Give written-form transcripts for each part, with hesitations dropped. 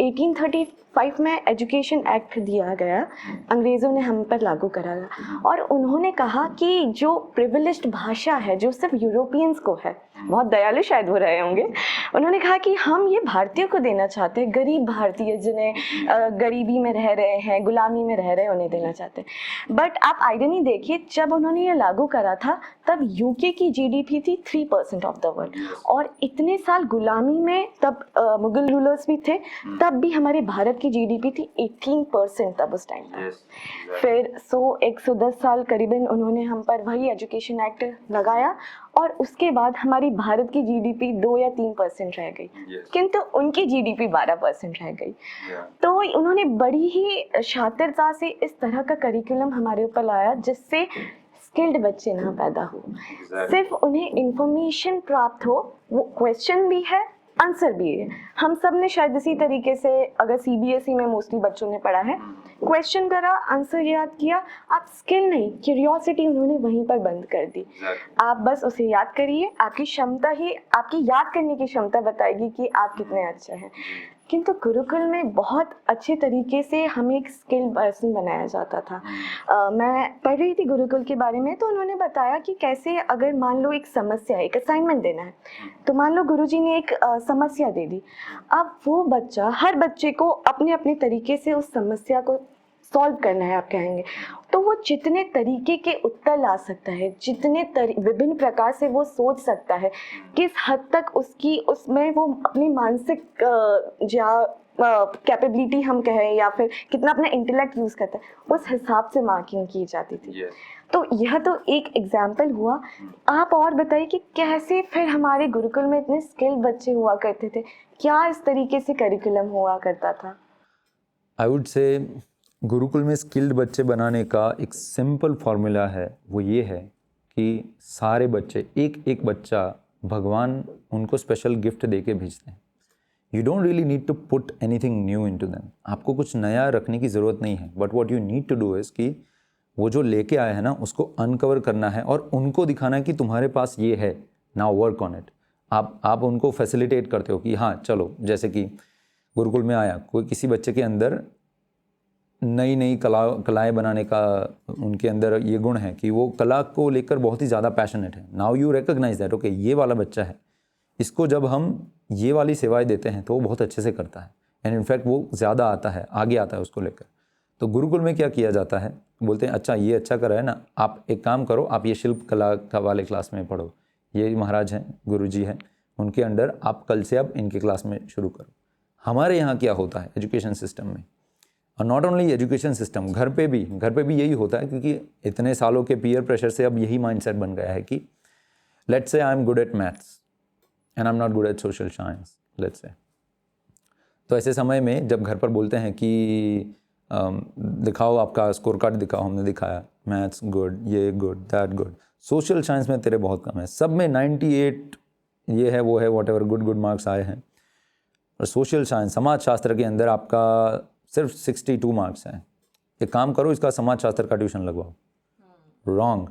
1835 में education act दिया गया, अंग्रेज़ों ने हम पर लागू कराया, और उन्होंने कहा कि जो प्रिविलेज्ड भाषा है जो सिर्फ यूरोपियंस को है, बहुत दयालु शायद हो रहे होंगे, उन्होंने कहा कि हम ये भारतीयों को देना चाहते हैं, गरीब भारतीय जिन्हें गरीबी में रह रहे हैं, गुलामी में रह रहे हैं, उन्हें देना चाहते हैं। बट आप आइडिया देखिए, जब उन्होंने ये लागू करा था तब यूके की जीडीपी थी 3% ऑफ द वर्ल्ड, और इतने साल गुलामी में तब मुगल रूलर्स भी थे, तब भी हमारे भारत की जीडीपी थी 18% तब उस टाइम पर। फिर 110 साल करीबन उन्होंने हम पर वही एजुकेशन एक्ट लगाया, और उसके बाद हमारी भारत की जीडीपी 2 या 3% रह गई, किंतु उनकी जीडीपी 12% रह गई। तो उन्होंने बड़ी ही शातिरता से इस तरह का करिकुलम हमारे ऊपर लाया जिससे स्किल्ड बच्चे ना पैदा हो, सिर्फ उन्हें इंफॉर्मेशन प्राप्त हो, वो क्वेश्चन भी है, आंसर भी है। हम सब ने शायद इसी तरीके से, अगर सीबीएसई में मोस्टली बच्चों ने पढ़ा है, क्वेश्चन करा, आंसर याद किया, आप स्किल नहीं, क्यूरियोसिटी उन्होंने वहीं पर बंद कर दी। आप बस उसे याद करिए, आपकी क्षमता ही, आपकी याद करने की क्षमता बताएगी कि आप कितने अच्छे हैं। किंतु गुरुकुल में बहुत अच्छे तरीके से हमें एक स्किल्ड पर्सन बनाया जाता था। मैं पढ़ रही थी गुरुकुल के बारे में, तो उन्होंने बताया कि कैसे, अगर मान लो एक समस्या, एक असाइनमेंट देना है, तो मान लो गुरुजी ने एक समस्या दे दी, अब वो बच्चा, हर बच्चे को अपने अपने तरीके से उस समस्या को सॉल्व करना है, आप कहेंगे, तो वो जितने तरीके के उत्तर ला सकता है, जितने विभिन्न प्रकार से वो सोच सकता है, किस हद तक उसकी उसमें वो अपनी मानसिक कैपेबिलिटी हम कहें, या फिर कितना अपना इंटेलेक्ट यूज़ करता है, उस हिसाब से मार्किंग की जाती थी। तो यह तो एक एग्जाम्पल हुआ। आप और बताइए कि कैसे फिर हमारे गुरुकुल में इतने स्किल्ड बच्चे हुआ करते थे, क्या इस तरीके से करिकुलम हुआ करता था? आई वुड से गुरुकुल में स्किल्ड बच्चे बनाने का एक सिंपल फॉर्मूला है, वो ये है कि सारे बच्चे, एक एक बच्चा भगवान उनको स्पेशल गिफ्ट दे के भेजते हैं। You don't really need to put anything new into them, आपको कुछ नया रखने की ज़रूरत नहीं है, but what you need to do is कि वो जो लेके आए हैं ना, उसको अनकवर करना है और उनको दिखाना है कि तुम्हारे पास ये है, नाउ वर्क ऑन इट। आप उनको फैसिलिटेट करते हो कि हाँ चलो, जैसे कि गुरुकुल में आया कोई, किसी बच्चे के अंदर नई नई कलाएँ बनाने का उनके अंदर ये गुण है कि वो कला को लेकर बहुत ही ज़्यादा पैशनेट है। Now you recognise that, okay ये वाला बच्चा है, इसको जब हम ये वाली सेवाएं देते हैं तो वो बहुत अच्छे से करता है, एंड इनफैक्ट वो ज़्यादा आता है, आगे आता है उसको लेकर। तो गुरुकुल में क्या किया जाता है, बोलते हैं अच्छा ये अच्छा कर रहा है ना, आप एक काम करो, आप ये शिल्प कला का वाले क्लास में पढ़ो, ये महाराज हैं, गुरुजी हैं, उनके अंडर आप कल से आप इनके क्लास में शुरू करो। हमारे यहाँ क्या होता है एजुकेशन सिस्टम में, और नॉट ओनली एजुकेशन सिस्टम, घर पे भी यही होता है, क्योंकि इतने सालों के पीयर प्रेशर से अब यही माइंडसेट बन गया है कि let's say I am good at maths and I am not good at social science, let's say. तो ऐसे समय में जब घर पर बोलते हैं कि दिखाओ आपका स्कोर कार्ड दिखाओ, हमने दिखाया, मैथ्स गुड, ये good, that good, social science में तेरे बहुत कम है, सब में 98 ये है वो है, वॉट एवर गुड मार्क्स आए हैं, और सोशल साइंस समाज शास्त्र के अंदर आपका सिर्फ 62 मार्क्स हैं। एक काम करो, इसका समाज शास्त्र का ट्यूशन लगवाओ। Wrong,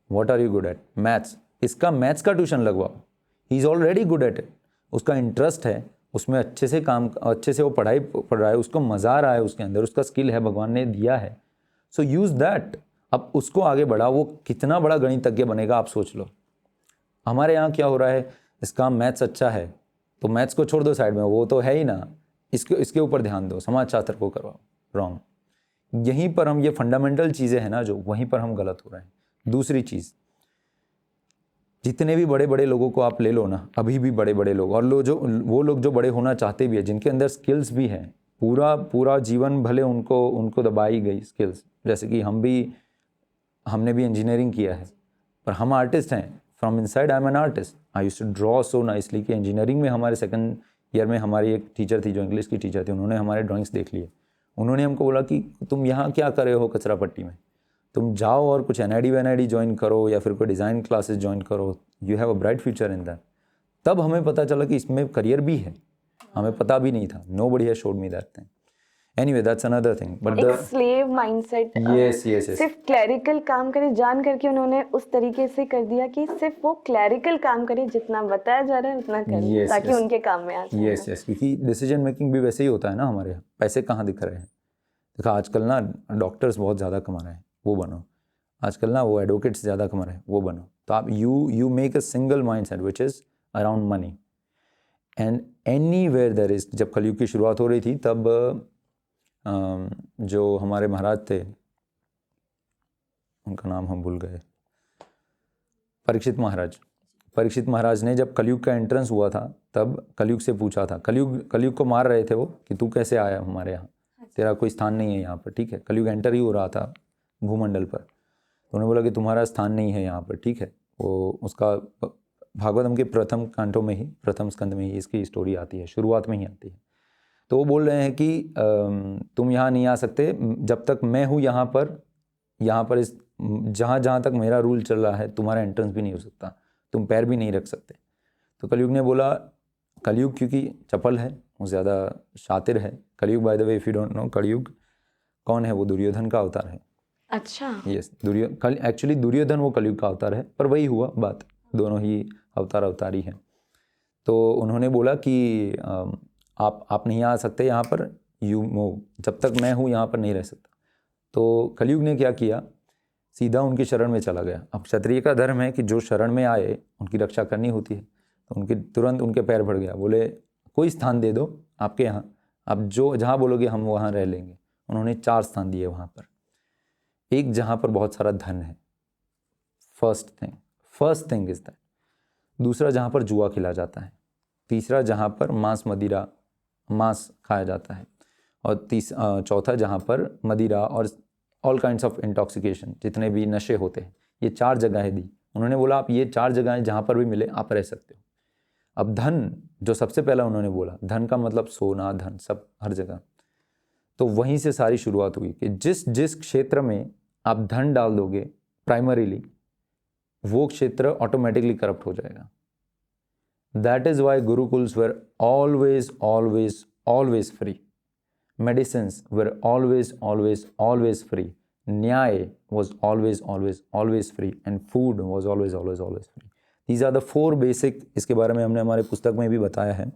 what are you good at? Maths, इसका मैथ्स का ट्यूशन लगवाओ, he is already good at it, उसका इंटरेस्ट है उसमें, अच्छे से वो पढ़ाई पढ़ रहा है, उसको मज़ा आ रहा है उसके अंदर, उसका स्किल है, भगवान ने दिया है, सो यूज़ दैट। अब उसको आगे बढ़ाओ, वो कितना बड़ा गणितज्ञ बनेगा आप सोच लो। हमारे यहाँ क्या हो रहा है, इसका मैथ्स अच्छा है तो मैथ्स को छोड़ दो साइड में, वो तो है ही ना, इसके ऊपर ध्यान दो, समाज शास्त्र को करवाओ। रॉन्ग, यहीं पर हम, ये फंडामेंटल चीज़ें हैं ना जो, वहीं पर हम गलत हो रहे हैं। दूसरी चीज़, जितने भी बड़े बड़े लोगों को आप ले लो ना, अभी भी बड़े बड़े लोग, और वो लोग जो बड़े होना चाहते भी है, जिनके अंदर स्किल्स भी हैं, पूरा जीवन भले उनको दबाई गई स्किल्स, जैसे कि हमने भी इंजीनियरिंग किया है, पर हम आर्टिस्ट हैं, from inside I am an artist, I used to draw so nicely कि इंजीनियरिंग में हमारे सेकंड ईयर में हमारी एक टीचर थी जो इंग्लिश की टीचर थी, उन्होंने हमारे ड्राइंग्स देख लिए, उन्होंने हमको बोला कि तुम यहाँ क्या कर रहे हो कचरा पट्टी में, तुम जाओ और कुछ NID ज्वाइन करो या फिर कोई डिज़ाइन क्लासेस ज्वाइन करो, you have a bright future in that. तब हमें पता चला कि इसमें करियर भी है, हमें पता भी नहीं था, nobody has showed me that thing. Anyway, that's another thing. But एक the slave mindset, yes, yes, yes. सिर्फ क्लैरिकल काम करे जान करके उन्होंने उस तरीके से कर दिया कि सिर्फ वो क्लैरिकल काम करे, जितना बताया जा रहा है उतना करे, Yes, ताकि yes. उनके काम में आ जाए। यस यस, क्योंकि डिसीजन मेकिंग भी वैसे ही होता है ना हमारे यहाँ। पैसे कहाँ दिख रहे हैं? देखा आजकल ना डॉक्टर्स बहुत ज़्यादा कमा रहे हैं, वो बनो। आजकल ना वो एडवोकेट्स ज़्यादा कमा रहे हैं, वो बनो। तो आप you make a single mind set which is around money and anywhere there is. जब कलयुग की शुरुआत हो रही थी तब जो हमारे महाराज थे, उनका नाम हम भूल गए, परीक्षित महाराज ने जब कलयुग का एंट्रेंस हुआ था तब कलयुग से पूछा था, कलयुग को मार रहे थे वो कि तू कैसे आया हमारे यहाँ, तेरा कोई स्थान नहीं है यहाँ पर, ठीक है। कलयुग एंटर ही हो रहा था भूमंडल पर, तो उन्होंने बोला कि तुम्हारा स्थान नहीं है यहाँ पर, ठीक है। वो उसका भागवतम के प्रथम कांटों में ही, प्रथम स्कंद में ही इसकी स्टोरी आती है, शुरुआत में ही आती है। तो वो बोल रहे हैं कि तुम यहाँ नहीं आ सकते जब तक मैं हूँ यहाँ पर इस जहाँ तक मेरा रूल चल रहा है तुम्हारा एंट्रेंस भी नहीं हो सकता, तुम पैर भी नहीं रख सकते। तो कलयुग ने बोला, कलयुग क्योंकि चपल है, वो ज़्यादा शातिर है। कलयुग by the way if you don't know, कलयुग कौन है? वो दुर्योधन का अवतार है। अच्छा, यस, एक्चुअली दुर्योधन वो कलयुग का अवतार है, पर वही हुआ बात, दोनों ही अवतारी हैं। तो उन्होंने बोला कि आप नहीं आ सकते यहाँ पर, यू मूव, जब तक मैं हूँ यहाँ पर नहीं रह सकता। तो कलयुग ने क्या किया, सीधा उनकी शरण में चला गया। अब क्षत्रिय का धर्म है कि जो शरण में आए उनकी रक्षा करनी होती है, तो उनके तुरंत उनके पैर भर गया। बोले कोई स्थान दे दो आपके यहाँ, आप जो जहाँ बोलोगे हम वहाँ रह लेंगे। उन्होंने 4 स्थान दिए वहाँ पर। एक जहाँ पर बहुत सारा धन है, फर्स्ट थिंग इज दैट। दूसरा जहाँ पर जुआ खिला जाता है। तीसरा जहाँ पर मांस खाया जाता है। और चौथा जहाँ पर मदिरा और ऑल काइंड्स ऑफ इंटॉक्सिकेशन, जितने भी नशे होते हैं, ये 4 जगहें दी। उन्होंने बोला आप ये 4 जगहें जहाँ पर भी मिले आप रह सकते हो। अब धन जो सबसे पहला उन्होंने बोला, धन का मतलब सोना, धन, सब हर जगह। तो वहीं से सारी शुरुआत हुई कि जिस क्षेत्र में आप धन डाल दोगे प्राइमरीली, वो क्षेत्र ऑटोमेटिकली करप्ट हो जाएगा। That is why gurukuls were always free, medicines were always free, न्याय was always free, and food was always free. These are the 4 basic, इसके बारे में हमने हमारे पुस्तक में भी बताया है।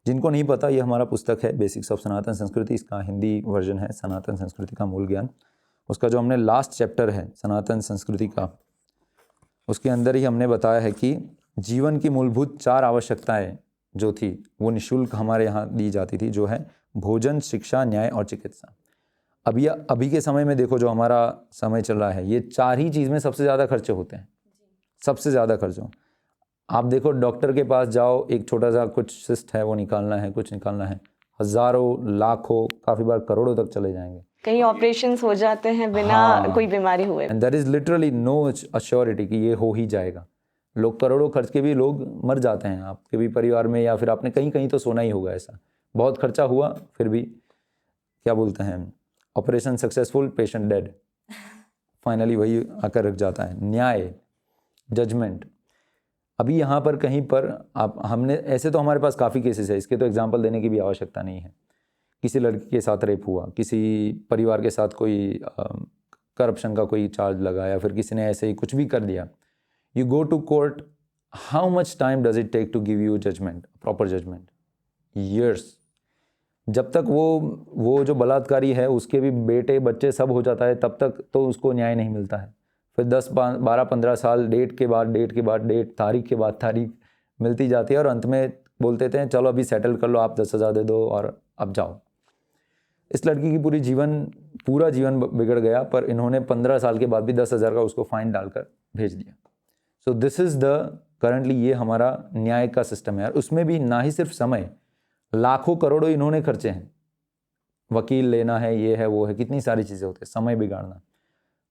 जिनको नहीं पता, ये हमारा पुस्तक है बेसिक्स ऑफ सनातन संस्कृति, इसका हिंदी वर्जन है सनातन संस्कृति का मूल ज्ञान। उसका जो हमने लास्ट चैप्टर है सनातन संस्कृति का, उसके अंदर ही हमने बताया है कि जीवन की मूलभूत 4 आवश्यकताएं जो थी वो निःशुल्क हमारे यहाँ दी जाती थी, जो है भोजन, शिक्षा, न्याय और चिकित्सा। अभी के समय में देखो, जो हमारा समय चल रहा है, ये 4 ही चीज़ में सबसे ज़्यादा खर्चे होते हैं, सबसे ज़्यादा खर्चों। आप देखो डॉक्टर के पास जाओ, एक छोटा सा कुछ सिस्ट है वो निकालना है, कुछ निकालना है, हज़ारों, लाखों, काफ़ी बार करोड़ों तक चले जाएंगे। कई ऑपरेशंस हो जाते हैं बिना कोई बीमारी हुए। And there is literally no assurity कि ये हो ही जाएगा। लोग करोड़ों खर्च के भी लोग मर जाते हैं, आपके भी परिवार में, या फिर आपने कहीं तो सोना ही होगा। ऐसा बहुत खर्चा हुआ, फिर भी क्या बोलते हैं, operation successful, patient dead, finally वही आकर रख जाता है। न्याय, जजमेंट, अभी यहाँ पर कहीं पर हमने ऐसे तो हमारे पास काफ़ी केसेस है, इसके तो एग्जांपल देने की भी आवश्यकता नहीं है। किसी लड़की के साथ रेप हुआ, किसी परिवार के साथ कोई करप्शन का कोई चार्ज लगा, या फिर किसी ने ऐसे ही कुछ भी कर दिया, you go to court, how much time does it take to give you judgement, proper judgement? Years. जब तक वो जो बलात्कारी है उसके भी बेटे बच्चे सब हो जाता है, तब तक तो उसको न्याय नहीं मिलता है। फिर 10, 12, 15 साल डेट के बाद डेट, तारीख के बाद तारीख मिलती जाती है, और अंत में बोलते थे चलो अभी सेटल कर लो, आप 10,000 दे दो और अब जाओ। इस लड़की की पूरा जीवन बिगड़ गया, पर इन्होंने 15 साल के बाद भी 10,000 का उसको फाइन डालकर भेज दिया। So this is the currently ये हमारा न्याय का सिस्टम है। उसमें भी ना ही सिर्फ समय, लाखों करोड़ों इन्होंने खर्चे हैं, वकील लेना है, ये है वो है, कितनी सारी चीज़ें होती है, समय बिगाड़ना।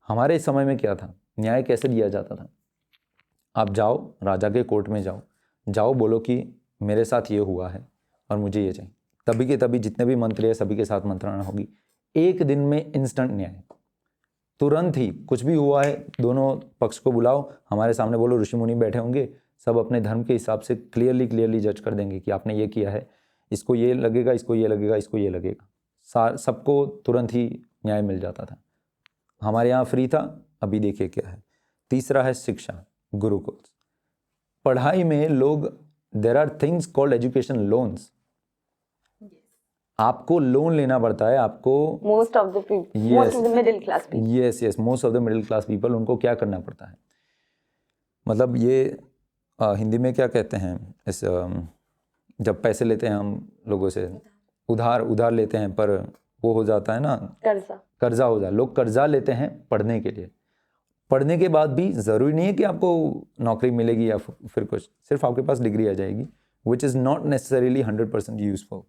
हमारे समय में क्या था, न्याय कैसे दिया जाता था? आप जाओ राजा के कोर्ट में, जाओ बोलो कि मेरे साथ ये हुआ है और मुझे ये चाहिए, तभी के तभी जितने भी मंत्री है सभी के साथ मंत्रणा होगी। 1 दिन में इंस्टेंट न्याय, तुरंत ही। कुछ भी हुआ है, दोनों पक्ष को बुलाओ, हमारे सामने बोलो, ऋषि मुनि बैठे होंगे, सब अपने धर्म के हिसाब से क्लियरली जज कर देंगे कि आपने ये किया है, इसको ये लगेगा, इसको ये लगेगा, इसको ये लगेगा, सबको तुरंत ही न्याय मिल जाता था। हमारे यहाँ फ्री था, अभी देखिए क्या है। तीसरा है शिक्षा, गुरुकुल। पढ़ाई में लोग, there are things called education loans. आपको लोन लेना पड़ता है, आपको most of the middle class people, yes most of the middle class people, उनको क्या करना पड़ता है, मतलब ये हिंदी में क्या कहते हैं इस जब पैसे लेते हैं हम लोगों से, उधार लेते हैं, पर वो हो जाता है ना, कर्जा हो जाए। लोग कर्जा लेते हैं पढ़ने के लिए। पढ़ने के बाद भी ज़रूरी नहीं है कि आपको नौकरी मिलेगी या फिर कुछ, सिर्फ आपके पास डिग्री आ जाएगी, which is not necessarily 100% useful.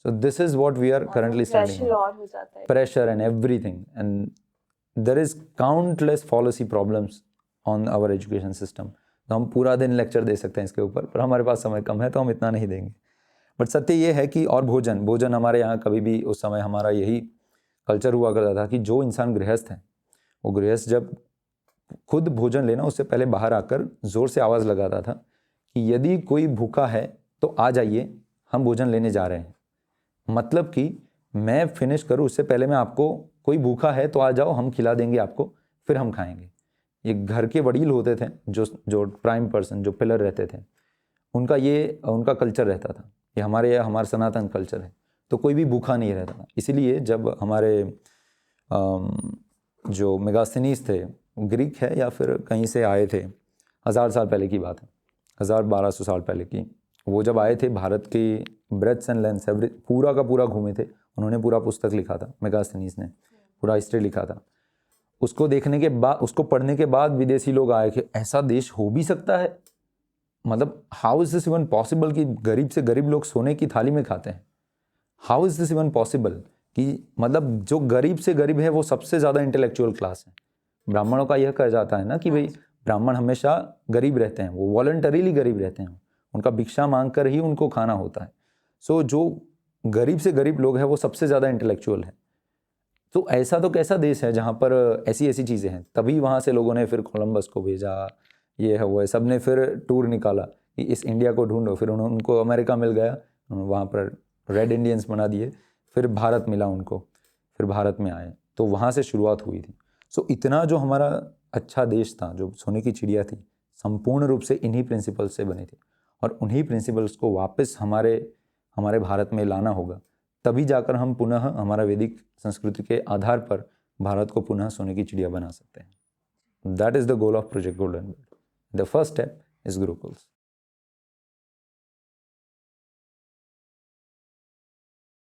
So this is what we are currently standing on. Pressure and everything, and there is countless policy problems on our education system. तो हम पूरा दिन लेक्चर दे सकते हैं इसके ऊपर, पर हमारे पास समय कम है तो हम इतना नहीं देंगे। बट सत्य ये है कि, और भोजन हमारे यहाँ कभी भी, उस समय हमारा यही कल्चर हुआ करता था कि जो इंसान गृहस्थ है, वो गृहस्थ जब खुद भोजन लेना, उससे पहले बाहर आकर ज़ोर से आवाज़ लगाता था कि यदि कोई भूखा है तो आ जाइए, हम भोजन लेने जा रहे हैं। मतलब कि मैं फिनिश करूँ उससे पहले मैं आपको, कोई भूखा है तो आ जाओ, हम खिला देंगे आपको, फिर हम खाएंगे। ये घर के वडील होते थे, जो प्राइम पर्सन, जो पिलर रहते थे, उनका कल्चर रहता था। ये हमारा सनातन कल्चर है, तो कोई भी भूखा नहीं रहता था। इसीलिए जब हमारे जो मेगास्थनीज थे, ग्रीक है या फिर कहीं से आए थे, 1000 साल पहले की बात है, 1200 साल पहले की, वो जब आए थे भारत की ब्रेथ्स एंड लेंथ्स पूरा का पूरा घूमे थे। उन्होंने पूरा पुस्तक लिखा था, मेगास्थनीज ने पूरा हिस्ट्री लिखा था। उसको देखने के बाद, उसको पढ़ने के बाद विदेशी लोग आए कि ऐसा देश हो भी सकता है, मतलब how is this even possible कि गरीब से गरीब लोग सोने की थाली में खाते हैं। How is this even possible कि मतलब जो गरीब से गरीब है वो सबसे ज़्यादा इंटेलेक्चुअल क्लास है। ब्राह्मणों का यह कहा जाता है ना कि भाई ब्राह्मण हमेशा गरीब रहते हैं, वो वॉलंटरीली गरीब रहते हैं, उनका भिक्षा मांग कर ही उनको खाना होता है। सो जो गरीब से गरीब लोग हैं वो सबसे ज़्यादा इंटेलेक्चुअल है। तो ऐसा तो कैसा देश है जहाँ पर ऐसी चीज़ें हैं। तभी वहाँ से लोगों ने फिर कोलंबस को भेजा, ये है वो है, सब ने फिर टूर निकाला कि इस इंडिया को ढूंढो। फिर उनको अमेरिका मिल गया, वहाँ पर रेड इंडियंस बना दिए, फिर भारत मिला उनको, फिर भारत में आए, तो वहाँ से शुरुआत हुई थी। सो इतना जो हमारा अच्छा देश था, जो सोने की चिड़िया थी, संपूर्ण रूप से इन्हीं प्रिंसिपल्स से बनी थी। और उन्हीं प्रिंसिपल्स को वापस हमारे भारत में लाना होगा, तभी जाकर हम पुनः हमारा वैदिक संस्कृति के आधार पर भारत को पुनः सोने की चिड़िया बना सकते हैं। That is the goal of project golden bird. The first step is gurukuls.